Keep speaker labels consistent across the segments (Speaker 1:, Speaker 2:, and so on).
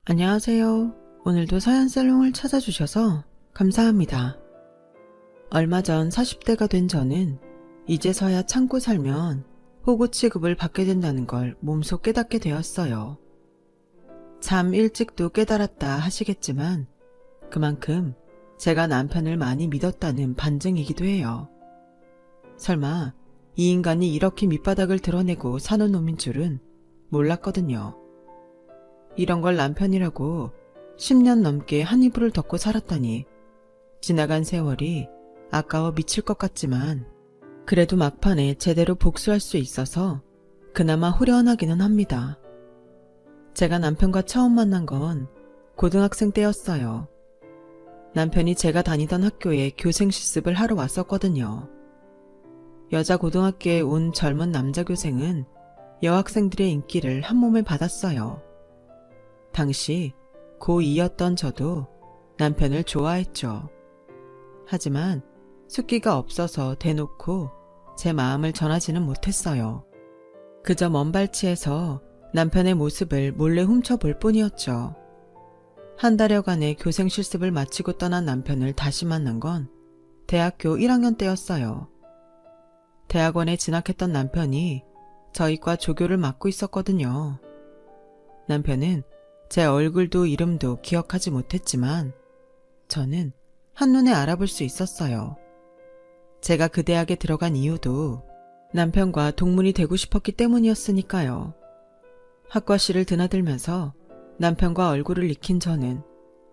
Speaker 1: 안녕하세요. 오늘도 서연살롱을 찾아주셔서 감사합니다. 얼마 전 40대가 된 저는 이제서야 참고 살면 호구 취급을 받게 된다는 걸 몸소 깨닫게 되었어요. 참 일찍도 깨달았다 하시겠지만 그만큼 제가 남편을 많이 믿었다는 반증이기도 해요. 설마 이 인간이 이렇게 밑바닥을 드러내고 사는 놈인 줄은 몰랐거든요. 이런 걸 남편이라고 10년 넘게 한 이불을 덮고 살았다니 지나간 세월이 아까워 미칠 것 같지만 그래도 막판에 제대로 복수할 수 있어서 그나마 후련하기는 합니다. 제가 남편과 처음 만난 건 고등학생 때였어요. 남편이 제가 다니던 학교에 교생 실습을 하러 왔었거든요. 여자 고등학교에 온 젊은 남자 교생은 여학생들의 인기를 한몸에 받았어요. 당시 고2였던 저도 남편을 좋아했죠. 하지만 숫기가 없어서 대놓고 제 마음을 전하지는 못했어요. 그저 먼 발치에서 남편의 모습을 몰래 훔쳐볼 뿐이었죠. 한 달여간의 교생 실습을 마치고 떠난 남편을 다시 만난 건 대학교 1학년 때였어요. 대학원에 진학했던 남편이 저희과 조교를 맡고 있었거든요. 남편은 제 얼굴도 이름도 기억하지 못했지만 저는 한눈에 알아볼 수 있었어요. 제가 그 대학에 들어간 이유도 남편과 동문이 되고 싶었기 때문이었으니까요. 학과실을 드나들면서 남편과 얼굴을 익힌 저는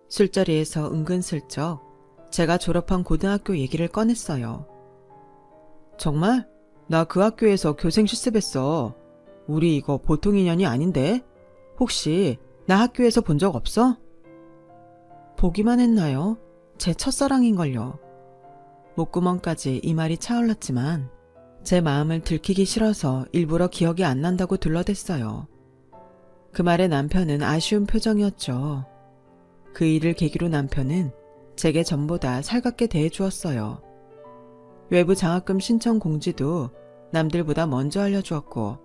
Speaker 1: 술자리에서 은근슬쩍 제가 졸업한 고등학교 얘기를 꺼냈어요. 정말? 나 그 학교에서 교생 실습했어. 우리 이거 보통 인연이 아닌데? 혹시 나 학교에서 본 적 없어? 보기만 했나요? 제 첫사랑인걸요. 목구멍까지 이 말이 차올랐지만 제 마음을 들키기 싫어서 일부러 기억이 안 난다고 둘러댔어요. 그 말에 남편은 아쉬운 표정이었죠. 그 일을 계기로 남편은 제게 전보다 살갑게 대해주었어요. 외부 장학금 신청 공지도 남들보다 먼저 알려주었고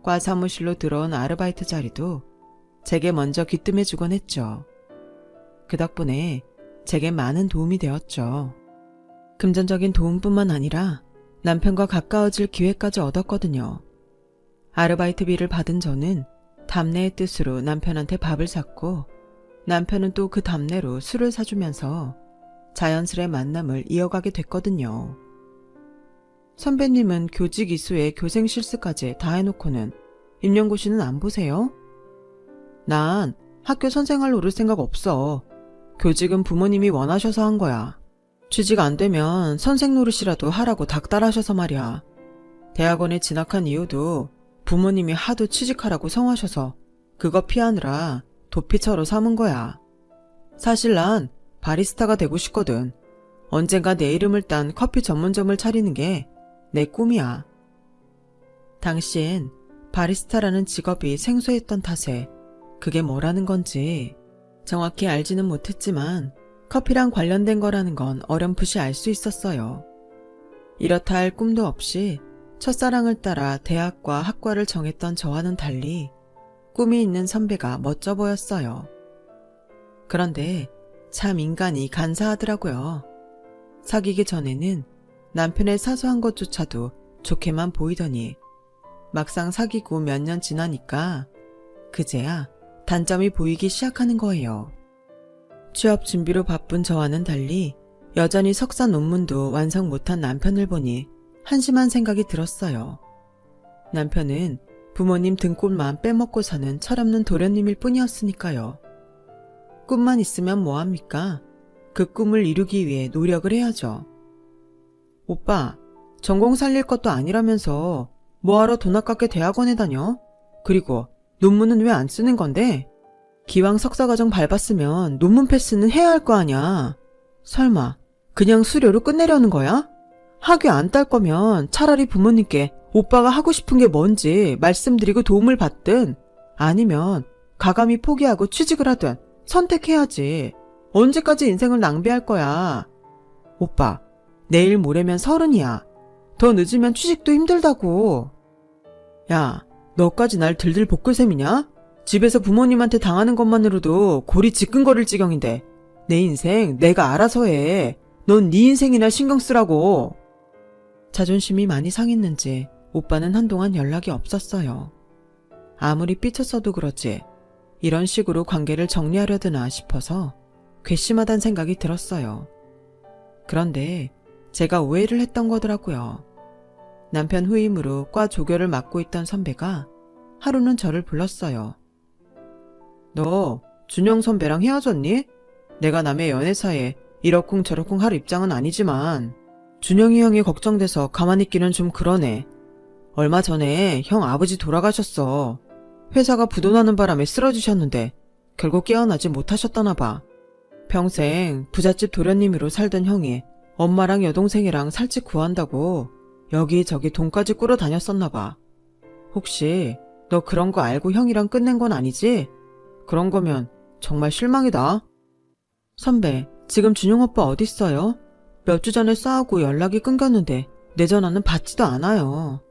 Speaker 1: 과 사무실로 들어온 아르바이트 자리도 제게 먼저 귀뜸해주곤 했죠. 그 덕분에 제게 많은 도움이 되었죠. 금전적인 도움뿐만 아니라 남편과 가까워질 기회까지 얻었거든요. 아르바이트비를 받은 저는 답례의 뜻으로 남편한테 밥을 샀고 남편은 또 그 답례로 술을 사주면서 자연스레 만남을 이어가게 됐거든요. 선배님은 교직 이수에 교생 실습까지 다 해놓고는 임용고시는 안 보세요? 난 학교 선생할 노릴 생각 없어. 교직은 부모님이 원하셔서 한 거야. 취직 안 되면 선생 노릇이라도 하라고 닥달하셔서 말이야. 대학원에 진학한 이유도 부모님이 하도 취직하라고 성하셔서 그거 피하느라 도피처로 삼은 거야. 사실 난 바리스타가 되고 싶거든. 언젠가 내 이름을 딴 커피 전문점을 차리는 게 내 꿈이야. 당시엔 바리스타라는 직업이 생소했던 탓에 그게 뭐라는 건지 정확히 알지는 못했지만 커피랑 관련된 거라는 건 어렴풋이 알 수 있었어요. 이렇다 할 꿈도 없이 첫사랑을 따라 대학과 학과를 정했던 저와는 달리 꿈이 있는 선배가 멋져 보였어요. 그런데 참 인간이 간사하더라고요. 사귀기 전에는 남편의 사소한 것조차도 좋게만 보이더니 막상 사귀고 몇 년 지나니까 그제야 단점이 보이기 시작하는 거예요. 취업 준비로 바쁜 저와는 달리 여전히 석사 논문도 완성 못한 남편을 보니 한심한 생각이 들었어요. 남편은 부모님 등골만 빼먹고 사는 철없는 도련님일 뿐이었으니까요. 꿈만 있으면 뭐합니까? 그 꿈을 이루기 위해 노력을 해야죠. 오빠, 전공 살릴 것도 아니라면서 뭐하러 돈 아깝게 대학원에 다녀? 그리고 논문은 왜 안 쓰는 건데? 기왕 석사과정 밟았으면 논문 패스는 해야 할 거 아냐. 설마 그냥 수료로 끝내려는 거야? 학위 안 딸 거면 차라리 부모님께 오빠가 하고 싶은 게 뭔지 말씀드리고 도움을 받든 아니면 가감히 포기하고 취직을 하든 선택해야지. 언제까지 인생을 낭비할 거야. 오빠, 내일 모레면 30이야. 더 늦으면 취직도 힘들다고. 야, 너까지 날 들들 볶을 셈이냐? 집에서 부모님한테 당하는 것만으로도 골이 지끈거릴 지경인데 내 인생 내가 알아서 해. 넌 네 인생이나 신경 쓰라고. 자존심이 많이 상했는지 오빠는 한동안 연락이 없었어요. 아무리 삐쳤어도 그렇지 이런 식으로 관계를 정리하려 드나 싶어서 괘씸하단 생각이 들었어요. 그런데 제가 오해를 했던 거더라고요. 남편 후임으로 과 조교를 맡고 있던 선배가 하루는 저를 불렀어요. 너 준영 선배랑 헤어졌니? 내가 남의 연애사에 이러쿵저러쿵 할 입장은 아니지만 준영이 형이 걱정돼서 가만히 있기는 좀 그러네. 얼마 전에 형 아버지 돌아가셨어. 회사가 부도나는 바람에 쓰러지셨는데 결국 깨어나지 못하셨다나 봐. 평생 부잣집 도련님으로 살던 형이 엄마랑 여동생이랑 살집 구한다고 여기저기 돈까지 꾸러 다녔었나 봐. 혹시 너 그런 거 알고 형이랑 끝낸 건 아니지? 그런 거면 정말 실망이다. 선배, 지금 준용 오빠 어딨어요? 몇 주 전에 싸우고 연락이 끊겼는데 내 전화는 받지도 않아요.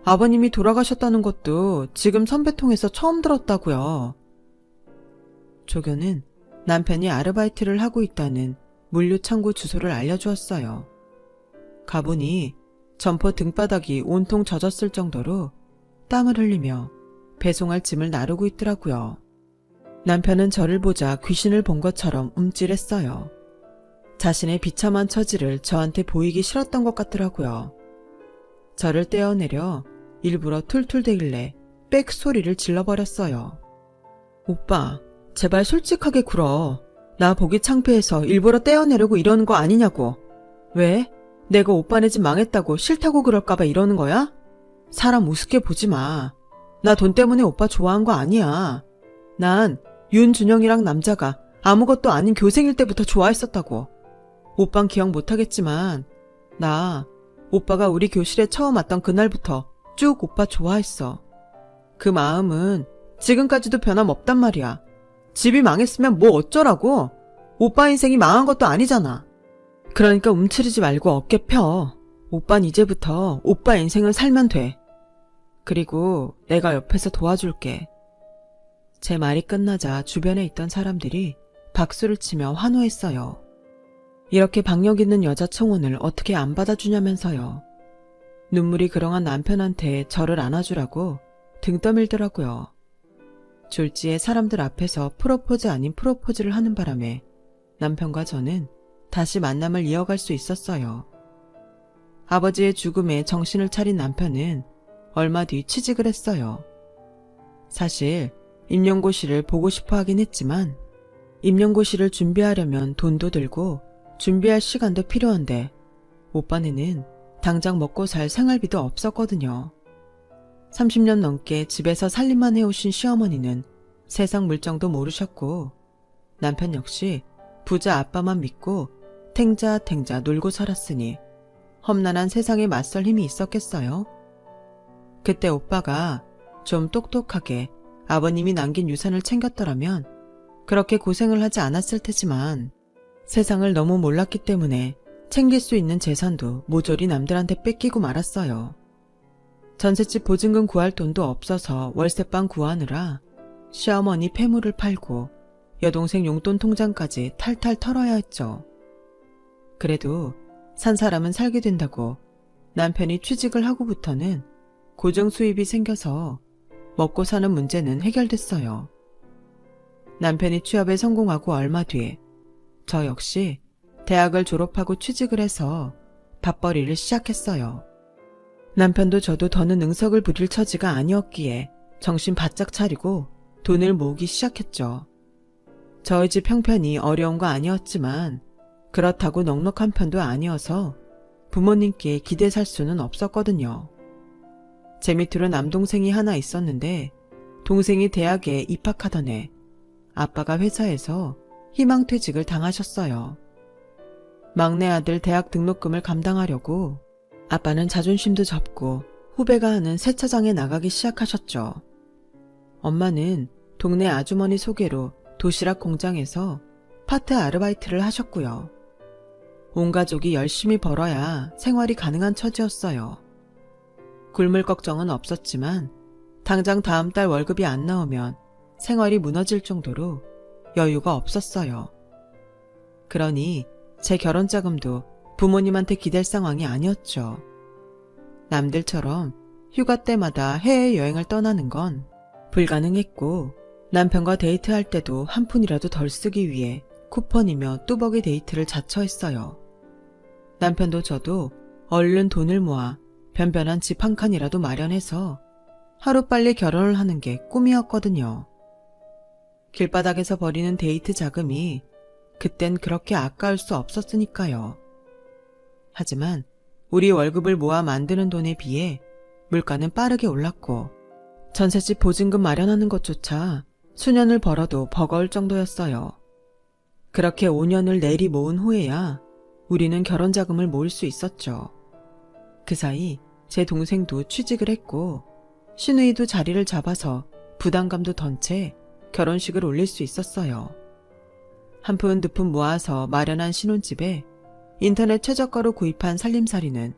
Speaker 1: 아버님이 돌아가셨다는 것도 지금 선배 통해서 처음 들었다고요. 조교는 남편이 아르바이트를 하고 있다는 물류창고 주소를 알려주었어요. 가보니 점퍼 등바닥이 온통 젖었을 정도로 땀을 흘리며 배송할 짐을 나르고 있더라고요. 남편은 저를 보자 귀신을 본 것처럼 움찔했어요. 자신의 비참한 처지를 저한테 보이기 싫었던 것 같더라고요. 저를 떼어내려 일부러 툴툴대길래 빽 소리를 질러버렸어요. 오빠, 제발 솔직하게 굴어. 나 보기 창피해서 일부러 떼어내려고 이러는 거 아니냐고. 왜? 내가 오빠네 집 망했다고 싫다고 그럴까봐 이러는 거야? 사람 우습게 보지 마. 나 돈 때문에 오빠 좋아한 거 아니야. 난 윤준영이랑 남자가 아무것도 아닌 교생일 때부터 좋아했었다고. 오빤 기억 못하겠지만 나 오빠가 우리 교실에 처음 왔던 그날부터 쭉 오빠 좋아했어. 그 마음은 지금까지도 변함없단 말이야. 집이 망했으면 뭐 어쩌라고? 오빠 인생이 망한 것도 아니잖아. 그러니까 움츠리지 말고 어깨 펴. 오빤 이제부터 오빠 인생을 살면 돼. 그리고 내가 옆에서 도와줄게. 제 말이 끝나자 주변에 있던 사람들이 박수를 치며 환호했어요. 이렇게 박력 있는 여자 청혼을 어떻게 안 받아주냐면서요. 눈물이 그렁한 남편한테 저를 안아주라고 등 떠밀더라고요. 졸지에 사람들 앞에서 프로포즈 아닌 프로포즈를 하는 바람에 남편과 저는 다시 만남을 이어갈 수 있었어요. 아버지의 죽음에 정신을 차린 남편은 얼마 뒤 취직을 했어요. 사실 임용고시를 보고 싶어 하긴 했지만 임용고시를 준비하려면 돈도 들고 준비할 시간도 필요한데 오빠네는 당장 먹고 살 생활비도 없었거든요. 30년 넘게 집에서 살림만 해오신 시어머니는 세상 물정도 모르셨고 남편 역시 부자 아빠만 믿고 탱자탱자 놀고 살았으니 험난한 세상에 맞설 힘이 있었겠어요? 그때 오빠가 좀 똑똑하게 아버님이 남긴 유산을 챙겼더라면 그렇게 고생을 하지 않았을 테지만 세상을 너무 몰랐기 때문에 챙길 수 있는 재산도 모조리 남들한테 뺏기고 말았어요. 전셋집 보증금 구할 돈도 없어서 월세방 구하느라 시어머니 폐물을 팔고 여동생 용돈 통장까지 탈탈 털어야 했죠. 그래도 산 사람은 살게 된다고 남편이 취직을 하고부터는 고정 수입이 생겨서 먹고 사는 문제는 해결됐어요. 남편이 취업에 성공하고 얼마 뒤에 저 역시 대학을 졸업하고 취직을 해서 밥벌이를 시작했어요. 남편도 저도 더는 응석을 부릴 처지가 아니었기에 정신 바짝 차리고 돈을 모으기 시작했죠. 저희 집 형편이 어려운 거 아니었지만 그렇다고 넉넉한 편도 아니어서 부모님께 기대 살 수는 없었거든요. 제 밑으로 남동생이 하나 있었는데 동생이 대학에 입학하던 해 아빠가 회사에서 희망퇴직을 당하셨어요. 막내 아들 대학 등록금을 감당하려고 아빠는 자존심도 접고 후배가 하는 세차장에 나가기 시작하셨죠. 엄마는 동네 아주머니 소개로 도시락 공장에서 파트 아르바이트를 하셨고요. 온 가족이 열심히 벌어야 생활이 가능한 처지였어요. 굶을 걱정은 없었지만 당장 다음 달 월급이 안 나오면 생활이 무너질 정도로 여유가 없었어요. 그러니 제 결혼 자금도 부모님한테 기댈 상황이 아니었죠. 남들처럼 휴가 때마다 해외여행을 떠나는 건 불가능했고, 남편과 데이트할 때도 한 푼이라도 덜 쓰기 위해 쿠폰이며 뚜벅이 데이트를 자처했어요. 남편도 저도 얼른 돈을 모아 변변한 집 한 칸이라도 마련해서 하루빨리 결혼을 하는 게 꿈이었거든요. 길바닥에서 버리는 데이트 자금이 그땐 그렇게 아까울 수 없었으니까요. 하지만 우리 월급을 모아 만드는 돈에 비해 물가는 빠르게 올랐고, 전셋집 보증금 마련하는 것조차 수년을 벌어도 버거울 정도였어요. 그렇게 5년을 내리 모은 후에야 우리는 결혼 자금을 모을 수 있었죠. 그 사이 제 동생도 취직을 했고, 시누이도 자리를 잡아서 부담감도 던 채 결혼식을 올릴 수 있었어요. 한 푼 두 푼 모아서 마련한 신혼집에 인터넷 최저가로 구입한 살림살이는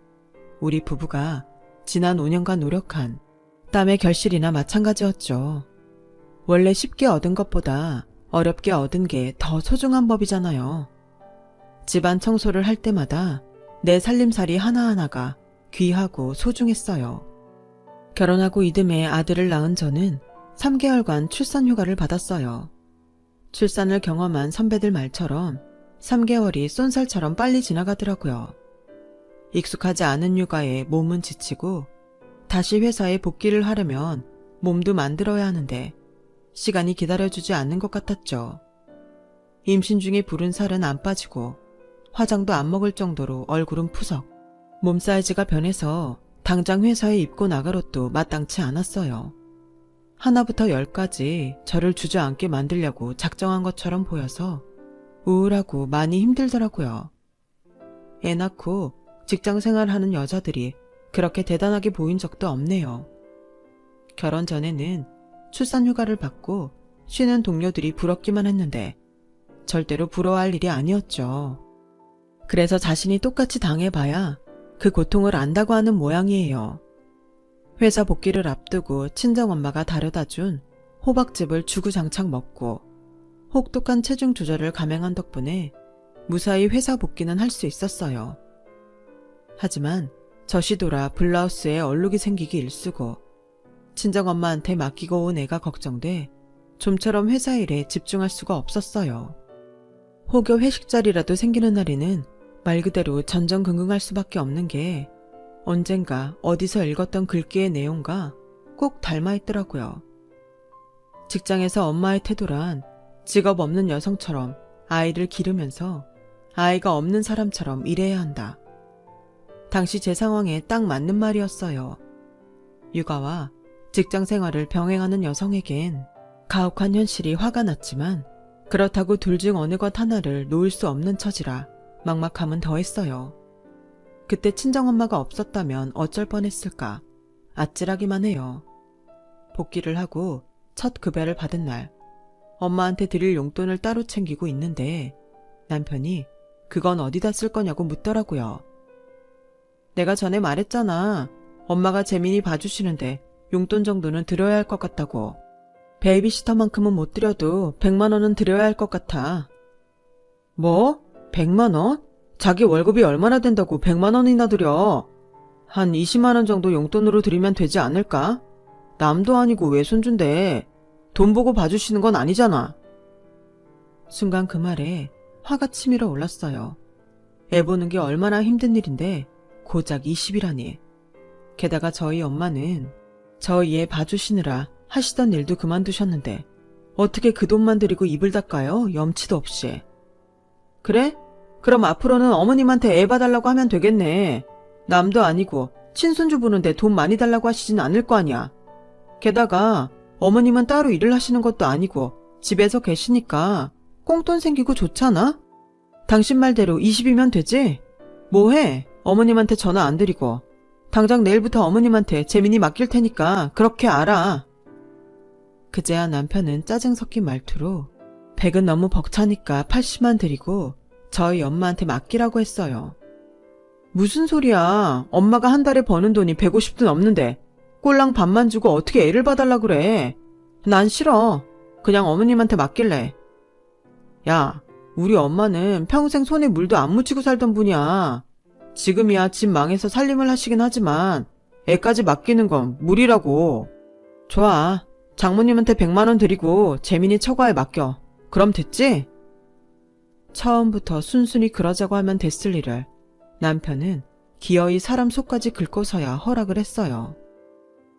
Speaker 1: 우리 부부가 지난 5년간 노력한 땀의 결실이나 마찬가지였죠. 원래 쉽게 얻은 것보다 어렵게 얻은 게 더 소중한 법이잖아요. 집안 청소를 할 때마다 내 살림살이 하나하나가 귀하고 소중했어요. 결혼하고 이듬해 아들을 낳은 저는 3개월간 출산휴가를 받았어요. 출산을 경험한 선배들 말처럼 3개월이 쏜살처럼 빨리 지나가더라고요. 익숙하지 않은 육아에 몸은 지치고 다시 회사에 복귀를 하려면 몸도 만들어야 하는데 시간이 기다려주지 않는 것 같았죠. 임신 중에 부른 살은 안 빠지고 화장도 안 먹을 정도로 얼굴은 푸석, 몸 사이즈가 변해서 당장 회사에 입고 나갈 옷도 마땅치 않았어요. 하나부터 10까지 저를 주저앉게 만들려고 작정한 것처럼 보여서 우울하고 많이 힘들더라고요. 애 낳고 직장 생활하는 여자들이 그렇게 대단하게 보인 적도 없네요. 결혼 전에는 출산휴가를 받고 쉬는 동료들이 부럽기만 했는데 절대로 부러워할 일이 아니었죠. 그래서 자신이 똑같이 당해봐야 그 고통을 안다고 하는 모양이에요. 회사 복귀를 앞두고 친정엄마가 다려다 준 호박즙을 주구장창 먹고 혹독한 체중 조절을 감행한 덕분에 무사히 회사 복귀는 할 수 있었어요. 하지만 젖이 돌아 블라우스에 얼룩이 생기기 일쑤고 친정엄마한테 맡기고 온 애가 걱정돼 좀처럼 회사 일에 집중할 수가 없었어요. 혹여 회식 자리라도 생기는 날에는 말 그대로 전전긍긍할 수밖에 없는 게 언젠가 어디서 읽었던 글귀의 내용과 꼭 닮아있더라고요. 직장에서 엄마의 태도란 직업 없는 여성처럼 아이를 기르면서 아이가 없는 사람처럼 일해야 한다. 당시 제 상황에 딱 맞는 말이었어요. 육아와 직장 생활을 병행하는 여성에겐 가혹한 현실이 화가 났지만 그렇다고 둘 중 어느 것 하나를 놓을 수 없는 처지라 막막함은 더했어요. 그때 친정엄마가 없었다면 어쩔 뻔했을까 아찔하기만 해요. 복귀를 하고 첫 급여를 받은 날 엄마한테 드릴 용돈을 따로 챙기고 있는데 남편이 그건 어디다 쓸 거냐고 묻더라고요. 내가 전에 말했잖아. 엄마가 재민이 봐주시는데 용돈 정도는 드려야 할 것 같다고. 베이비시터만큼은 못 드려도 100만 원은 드려야 할 것 같아. 뭐? 100만 원? 자기 월급이 얼마나 된다고 100만 원이나 드려. 한 20만 원 정도 용돈으로 드리면 되지 않을까? 남도 아니고 왜 손준대. 돈 보고 봐주시는 건 아니잖아. 순간 그 말에 화가 치밀어 올랐어요. 애 보는 게 얼마나 힘든 일인데 고작 20이라니. 게다가 저희 엄마는 저희 애 봐주시느라 하시던 일도 그만두셨는데 어떻게 그 돈만 들이고 입을 닦아요? 염치도 없이. 그래? 그럼 앞으로는 어머님한테 애 봐달라고 하면 되겠네. 남도 아니고 친손주 보는데 돈 많이 달라고 하시진 않을 거 아니야. 게다가 어머님은 따로 일을 하시는 것도 아니고 집에서 계시니까 꽁돈 생기고 좋잖아? 당신 말대로 20이면 되지? 뭐해? 어머님한테 전화 안 드리고. 당장 내일부터 어머님한테 재민이 맡길 테니까 그렇게 알아. 그제야 남편은 짜증 섞인 말투로 100은 너무 벅차니까 80만 드리고 저희 엄마한테 맡기라고 했어요. 무슨 소리야. 엄마가 한 달에 버는 돈이 150도 넘는데 꼴랑 반만 주고 어떻게 애를 봐달라 그래. 난 싫어. 그냥 어머님한테 맡길래. 야, 우리 엄마는 평생 손에 물도 안 묻히고 살던 분이야. 지금이야 집 망해서 살림을 하시긴 하지만 애까지 맡기는 건 무리라고. 좋아. 장모님한테 100만 원 드리고 재민이 처가에 맡겨. 그럼 됐지? 처음부터 순순히 그러자고 하면 됐을 일을 남편은 기어이 사람 속까지 긁고서야 허락을 했어요.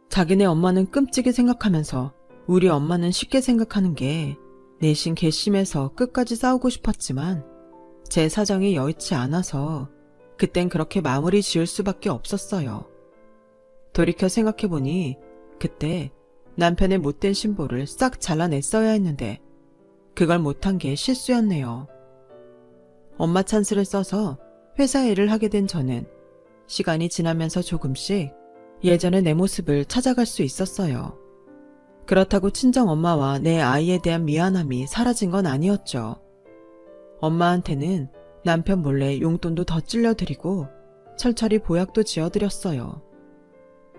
Speaker 1: 자기네 엄마는 끔찍이 생각하면서 우리 엄마는 쉽게 생각하는 게 내심 괘씸해서 끝까지 싸우고 싶었지만 제 사정이 여의치 않아서 그땐 그렇게 마무리 지을 수밖에 없었어요. 돌이켜 생각해보니 그때 남편의 못된 신보를 싹 잘라냈어야 했는데 그걸 못한 게 실수였네요. 엄마 찬스를 써서 회사 일을 하게 된 저는 시간이 지나면서 조금씩 예전의 내 모습을 찾아갈 수 있었어요. 그렇다고 친정엄마와 내 아이에 대한 미안함이 사라진 건 아니었죠. 엄마한테는 남편 몰래 용돈도 더 찔러드리고 철철이 보약도 지어드렸어요.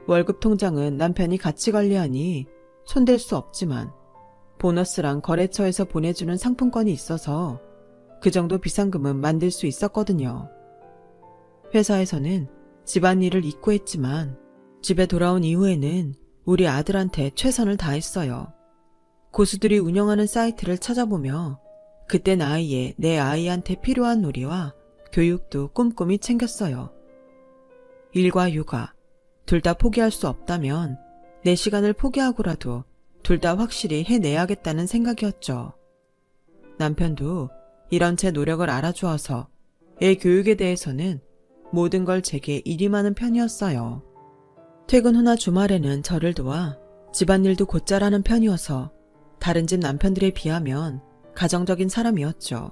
Speaker 1: 월급 통장은 남편이 같이 관리하니 손댈 수 없지만 보너스랑 거래처에서 보내주는 상품권이 있어서 그 정도 비상금은 만들 수 있었거든요. 회사에서는 집안일을 잊고 했지만 집에 돌아온 이후에는 우리 아들한테 최선을 다했어요. 고수들이 운영하는 사이트를 찾아보며 그때 나이에 내 아이한테 필요한 놀이와 교육도 꼼꼼히 챙겼어요. 일과 육아 둘 다 포기할 수 없다면 내 시간을 포기하고라도 둘 다 확실히 해내야겠다는 생각이었죠. 남편도 이런 제 노력을 알아주어서 애 교육에 대해서는 모든 걸 제게 일이 많은 편이었어요. 퇴근 후나 주말에는 저를 도와 집안일도 곧잘 하는 편이어서 다른 집 남편들에 비하면 가정적인 사람이었죠.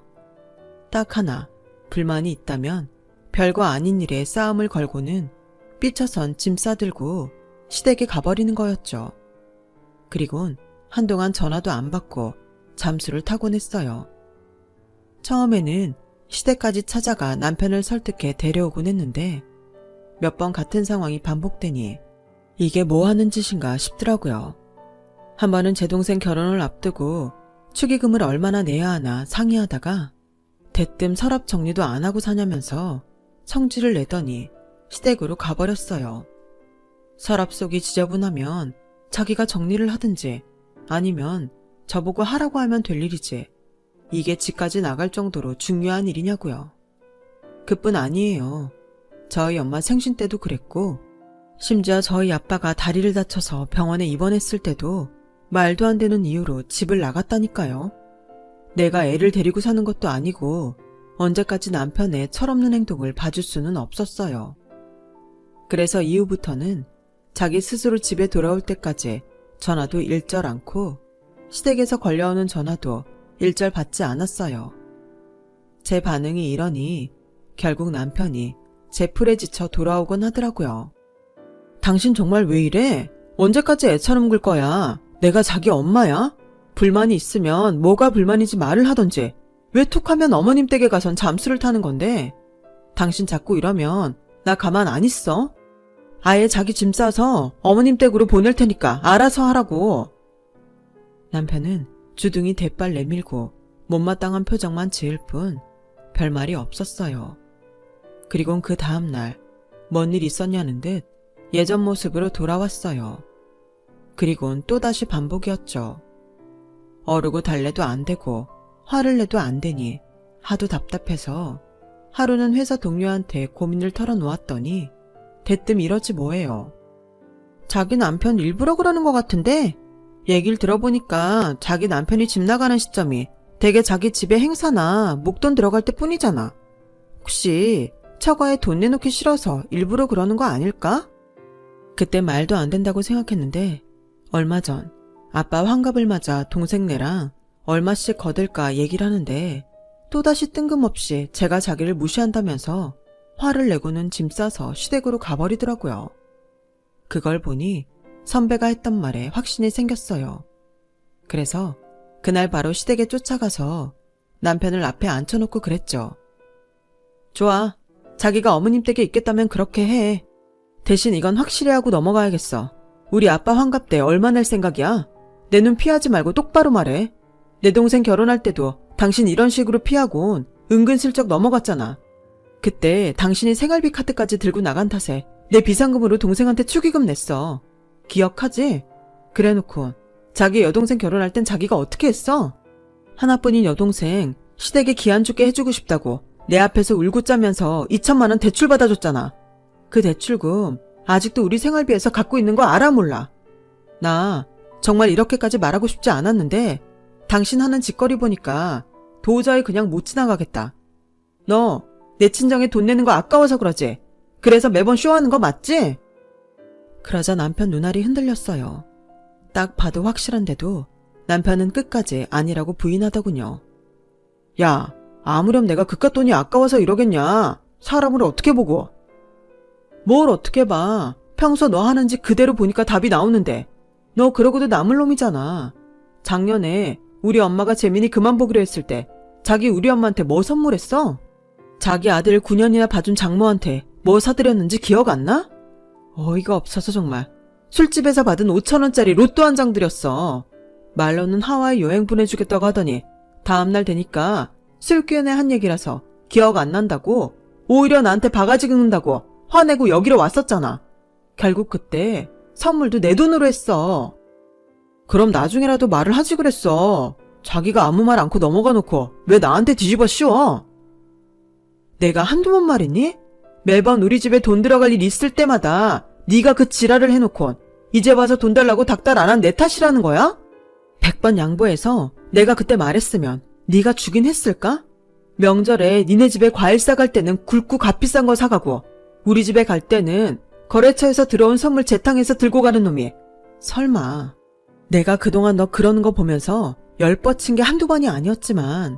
Speaker 1: 딱 하나 불만이 있다면 별거 아닌 일에 싸움을 걸고는 삐쳐선 짐 싸들고 시댁에 가버리는 거였죠. 그리곤 한동안 전화도 안 받고 잠수를 타곤 했어요. 처음에는 시댁까지 찾아가 남편을 설득해 데려오곤 했는데 몇 번 같은 상황이 반복되니 이게 뭐 하는 짓인가 싶더라고요. 한 번은 제 동생 결혼을 앞두고 축의금을 얼마나 내야 하나 상의하다가 대뜸 서랍 정리도 안 하고 사냐면서 성질을 내더니 시댁으로 가버렸어요. 서랍 속이 지저분하면 자기가 정리를 하든지 아니면 저보고 하라고 하면 될 일이지 이게 집까지 나갈 정도로 중요한 일이냐고요. 그뿐 아니에요. 저희 엄마 생신 때도 그랬고 심지어 저희 아빠가 다리를 다쳐서 병원에 입원했을 때도 말도 안 되는 이유로 집을 나갔다니까요. 내가 애를 데리고 사는 것도 아니고 언제까지 남편의 철없는 행동을 봐줄 수는 없었어요. 그래서 이후부터는 자기 스스로 집에 돌아올 때까지 전화도 일절 않고 시댁에서 걸려오는 전화도 일절 받지 않았어요. 제 반응이 이러니 결국 남편이 제 풀에 지쳐 돌아오곤 하더라고요. 당신 정말 왜 이래? 언제까지 애처럼 굴 거야? 내가 자기 엄마야? 불만이 있으면 뭐가 불만인지 말을 하던지 왜 툭하면 어머님 댁에 가선 잠수를 타는 건데? 당신 자꾸 이러면 나 가만 안 있어? 아예 자기 짐 싸서 어머님 댁으로 보낼 테니까 알아서 하라고. 남편은 주둥이 대빨 내밀고 못마땅한 표정만 지을 뿐 별말이 없었어요. 그리곤 그 다음날 뭔 일 있었냐는 듯 예전 모습으로 돌아왔어요. 그리곤 또다시 반복이었죠. 어르고 달래도 안 되고 화를 내도 안 되니 하도 답답해서 하루는 회사 동료한테 고민을 털어놓았더니 대뜸 이러지 뭐예요. 자기 남편 일부러 그러는 것 같은데 얘기를 들어보니까 자기 남편이 집 나가는 시점이 되게 자기 집에 행사나 목돈 들어갈 때 뿐이잖아. 혹시 처가에 돈 내놓기 싫어서 일부러 그러는 거 아닐까? 그때 말도 안 된다고 생각했는데 얼마 전 아빠 환갑을 맞아 동생네랑 얼마씩 거둘까 얘기를 하는데 또다시 뜬금없이 제가 자기를 무시한다면서 화를 내고는 짐 싸서 시댁으로 가버리더라고요. 그걸 보니 선배가 했던 말에 확신이 생겼어요. 그래서 그날 바로 시댁에 쫓아가서 남편을 앞에 앉혀놓고 그랬죠. 좋아. 자기가 어머님 댁에 있겠다면 그렇게 해. 대신 이건 확실히 하고 넘어가야겠어. 우리 아빠 환갑 때 얼마 낼 생각이야? 내 눈 피하지 말고 똑바로 말해. 내 동생 결혼할 때도 당신 이런 식으로 피하곤 은근슬쩍 넘어갔잖아. 그때 당신이 생활비 카드까지 들고 나간 탓에 내 비상금으로 동생한테 축의금 냈어. 기억하지? 그래놓고 자기 여동생 결혼할 땐 자기가 어떻게 했어? 하나뿐인 여동생 시댁에 기한 죽게 해주고 싶다고 내 앞에서 울고 짜면서 2천만 원 대출 받아줬잖아. 그 대출금 아직도 우리 생활비에서 갖고 있는 거 알아 몰라? 나 정말 이렇게까지 말하고 싶지 않았는데 당신 하는 짓거리 보니까 도저히 그냥 못 지나가겠다. 너 내 친정에 돈 내는 거 아까워서 그러지? 그래서 매번 쇼하는 거 맞지? 그러자 남편 눈알이 흔들렸어요. 딱 봐도 확실한데도 남편은 끝까지 아니라고 부인하더군요. 야, 아무렴 내가 그깟 돈이 아까워서 이러겠냐? 사람을 어떻게 보고? 뭘 어떻게 봐. 평소 너 하는 짓 그대로 보니까 답이 나오는데. 너 그러고도 남을 놈이잖아. 작년에 우리 엄마가 재민이 그만 보기로 했을 때 자기 우리 엄마한테 뭐 선물했어? 자기 아들 9년이나 봐준 장모한테 뭐 사드렸는지 기억 안 나? 어이가 없어서 정말. 술집에서 받은 5,000원짜리 로또 한 장 드렸어. 말로는 하와이 여행 보내주겠다고 하더니 다음날 되니까 술기운에 한 얘기라서 기억 안 난다고 오히려 나한테 바가지 긁는다고 화내고 여기로 왔었잖아. 결국 그때 선물도 내 돈으로 했어. 그럼 나중에라도 말을 하지 그랬어. 자기가 아무 말 않고 넘어가 놓고 왜 나한테 뒤집어 씌워? 내가 한두 번 말했니? 매번 우리 집에 돈 들어갈 일 있을 때마다 네가 그 지랄을 해놓고 이제 와서 돈 달라고 닥달 안 한 내 탓이라는 거야? 100번 양보해서 내가 그때 말했으면 네가 주긴 했을까? 명절에 니네 집에 과일 싸갈 때는 굵고 값비싼 거 사가고 우리 집에 갈 때는 거래처에서 들어온 선물 재탕해서 들고 가는 놈이 설마. 내가 그동안 너 그러는 거 보면서 열뻗친 게 한두 번이 아니었지만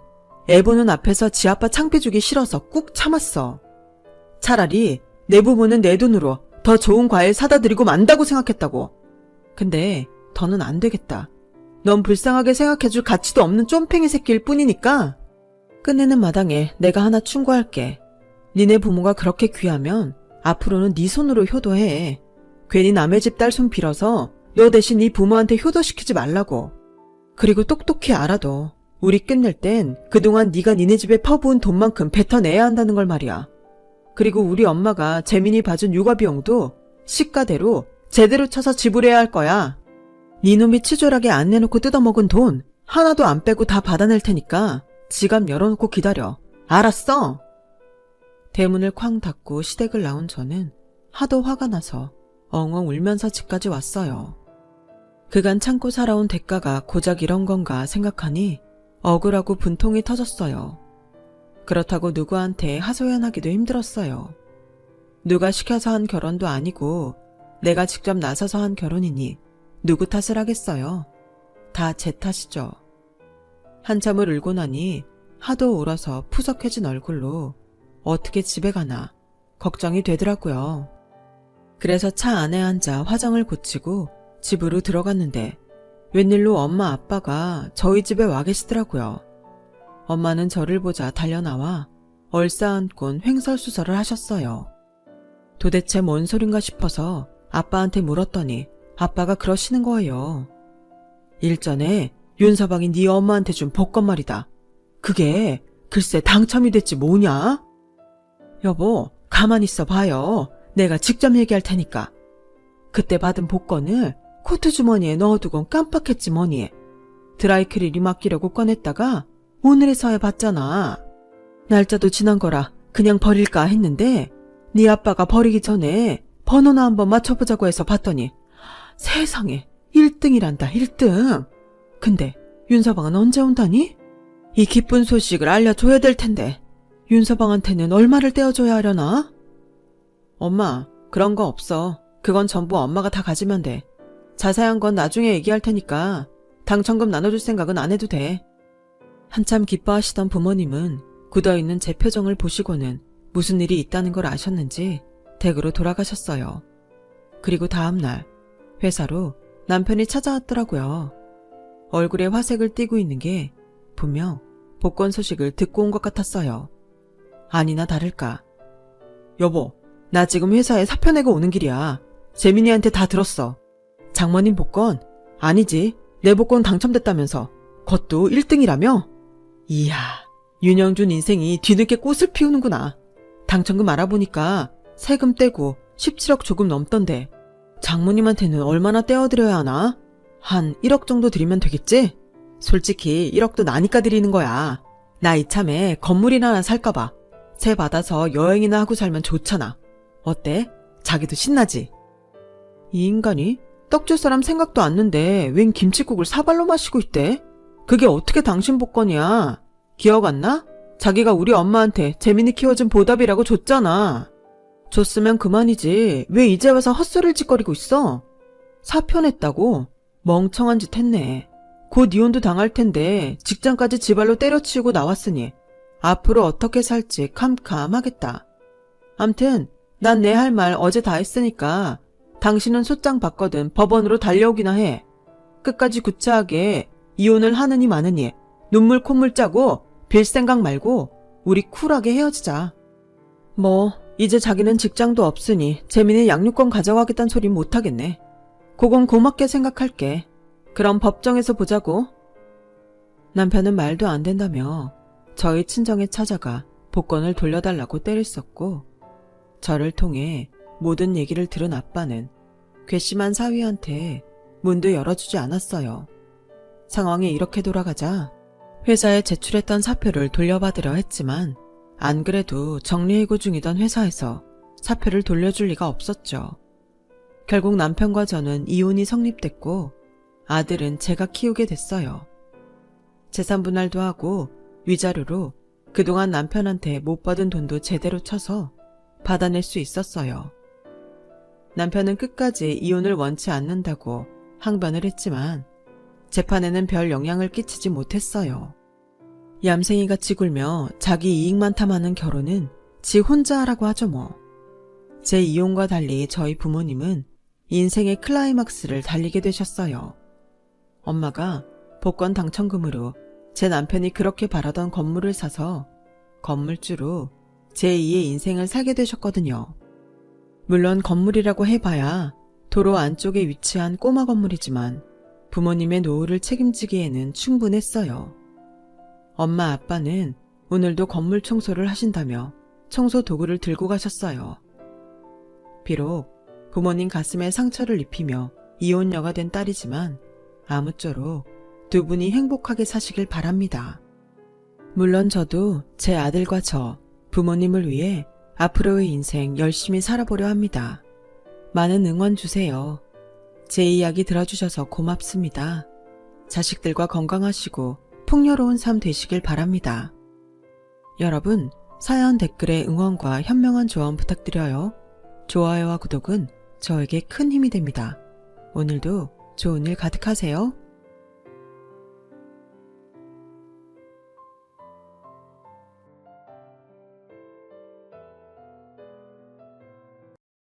Speaker 1: 애 보는 앞에서 지 아빠 창피 주기 싫어서 꾹 참았어. 차라리 내 부모는 내 돈으로 더 좋은 과일 사다 드리고 만다고 생각했다고. 근데 더는 안 되겠다. 넌 불쌍하게 생각해줄 가치도 없는 쫌팽이 새끼일 뿐이니까 끝내는 마당에 내가 하나 충고할게. 니네 부모가 그렇게 귀하면 앞으로는 네 손으로 효도해. 괜히 남의 집 딸 손 빌어서 너 대신 네 부모한테 효도시키지 말라고. 그리고 똑똑히 알아도 우리 끝낼 땐 그동안 네가 니네 집에 퍼부은 돈만큼 뱉어내야 한다는 걸 말이야. 그리고 우리 엄마가 재민이 봐준 육아비용도 시가대로 제대로 쳐서 지불해야 할 거야. 네 놈이 치졸하게 안 내놓고 뜯어먹은 돈 하나도 안 빼고 다 받아낼 테니까 지갑 열어놓고 기다려. 알았어? 대문을 쾅 닫고 시댁을 나온 저는 하도 화가 나서 엉엉 울면서 집까지 왔어요. 그간 참고 살아온 대가가 고작 이런 건가 생각하니 억울하고 분통이 터졌어요. 그렇다고 누구한테 하소연하기도 힘들었어요. 누가 시켜서 한 결혼도 아니고 내가 직접 나서서 한 결혼이니 누구 탓을 하겠어요. 다 제 탓이죠. 한참을 울고 나니 하도 울어서 푸석해진 얼굴로 어떻게 집에 가나 걱정이 되더라고요. 그래서 차 안에 앉아 화장을 고치고 집으로 들어갔는데 웬일로 엄마 아빠가 저희 집에 와 계시더라고요. 엄마는 저를 보자 달려나와 얼싸안곤 횡설수설을 하셨어요. 도대체 뭔 소린가 싶어서 아빠한테 물었더니 아빠가 그러시는 거예요. 일전에 윤서방이 네 엄마한테 준 복권 말이다. 그게 글쎄 당첨이 됐지 뭐냐? 여보, 가만히 있어 봐요. 내가 직접 얘기할 테니까. 그때 받은 복권을 코트 주머니에 넣어두곤 깜빡했지 뭐니. 드라이클리닝 맡기려고 꺼냈다가 오늘에서야 봤잖아. 날짜도 지난 거라 그냥 버릴까 했는데 네 아빠가 버리기 전에 번호나 한번 맞춰보자고 해서 봤더니 세상에 1등이란다 1등. 근데 윤서방은 언제 온다니? 이 기쁜 소식을 알려줘야 될 텐데 윤서방한테는 얼마를 떼어줘야 하려나? 엄마, 그런 거 없어. 그건 전부 엄마가 다 가지면 돼. 자세한 건 나중에 얘기할 테니까 당첨금 나눠줄 생각은 안 해도 돼. 한참 기뻐하시던 부모님은 굳어있는 제 표정을 보시고는 무슨 일이 있다는 걸 아셨는지 댁으로 돌아가셨어요. 그리고 다음날 회사로 남편이 찾아왔더라고요. 얼굴에 화색을 띠고 있는 게 분명 복권 소식을 듣고 온 것 같았어요. 아니나 다를까. 여보, 나 지금 회사에 사표 내고 오는 길이야. 재민이한테 다 들었어. 장모님 복권? 아니지. 내 복권 당첨됐다면서. 그것도 1등이라며? 이야, 윤영준 인생이 뒤늦게 꽃을 피우는구나. 당첨금 알아보니까 세금 떼고 17억 조금 넘던데 장모님한테는 얼마나 떼어드려야 하나? 한 1억 정도 드리면 되겠지? 솔직히 1억도 나니까 드리는 거야. 나 이참에 건물이나 하나 살까봐. 세 받아서 여행이나 하고 살면 좋잖아. 어때? 자기도 신나지? 이 인간이 떡 줄 사람 생각도 않는데 웬 김칫국을 사발로 마시고 있대? 그게 어떻게 당신 복권이야? 기억 안 나? 자기가 우리 엄마한테 재민이 키워준 보답이라고 줬잖아. 줬으면 그만이지. 왜 이제 와서 헛소리를 짓거리고 있어? 사표냈다고? 멍청한 짓 했네. 곧 이혼도 당할 텐데 직장까지 지발로 때려치우고 나왔으니 앞으로 어떻게 살지 캄캄하겠다. 암튼 난 내 할 말 어제 다 했으니까 당신은 소장 받거든 법원으로 달려오기나 해. 끝까지 구차하게 이혼을 하느니 마느니 눈물 콧물 짜고 빌 생각 말고 우리 쿨하게 헤어지자. 뭐 이제 자기는 직장도 없으니 재민이 양육권 가져가겠다는 소리 못하겠네. 그건 고맙게 생각할게. 그럼 법정에서 보자고. 남편은 말도 안 된다며 저희 친정에 찾아가 복권을 돌려달라고 때를 썼고, 저를 통해 모든 얘기를 들은 아빠는 괘씸한 사위한테 문도 열어주지 않았어요. 상황이 이렇게 돌아가자 회사에 제출했던 사표를 돌려받으려 했지만 안 그래도 정리해고 중이던 회사에서 사표를 돌려줄 리가 없었죠. 결국 남편과 저는 이혼이 성립됐고 아들은 제가 키우게 됐어요. 재산 분할도 하고 위자료로 그동안 남편한테 못 받은 돈도 제대로 쳐서 받아낼 수 있었어요. 남편은 끝까지 이혼을 원치 않는다고 항변을 했지만 재판에는 별 영향을 끼치지 못했어요. 얌생이같이 굴며 자기 이익만 탐하는 결혼은 지 혼자 하라고 하죠 뭐. 제 이혼과 달리 저희 부모님은 인생의 클라이막스를 달리게 되셨어요. 엄마가 복권 당첨금으로 제 남편이 그렇게 바라던 건물을 사서 건물주로 제2의 인생을 살게 되셨거든요. 물론 건물이라고 해봐야 도로 안쪽에 위치한 꼬마 건물이지만 부모님의 노후를 책임지기에는 충분했어요. 엄마 아빠는 오늘도 건물 청소를 하신다며 청소 도구를 들고 가셨어요. 비록 부모님 가슴에 상처를 입히며 이혼녀가 된 딸이지만 아무쪼록 두 분이 행복하게 사시길 바랍니다. 물론 저도 제 아들과 저 부모님을 위해 앞으로의 인생 열심히 살아보려 합니다. 많은 응원 주세요. 제 이야기 들어주셔서 고맙습니다. 자식들과 건강하시고 풍요로운 삶 되시길 바랍니다. 여러분, 사연 댓글에 응원과 현명한 조언 부탁드려요. 좋아요와 구독은 저에게 큰 힘이 됩니다. 오늘도 좋은 일 가득하세요.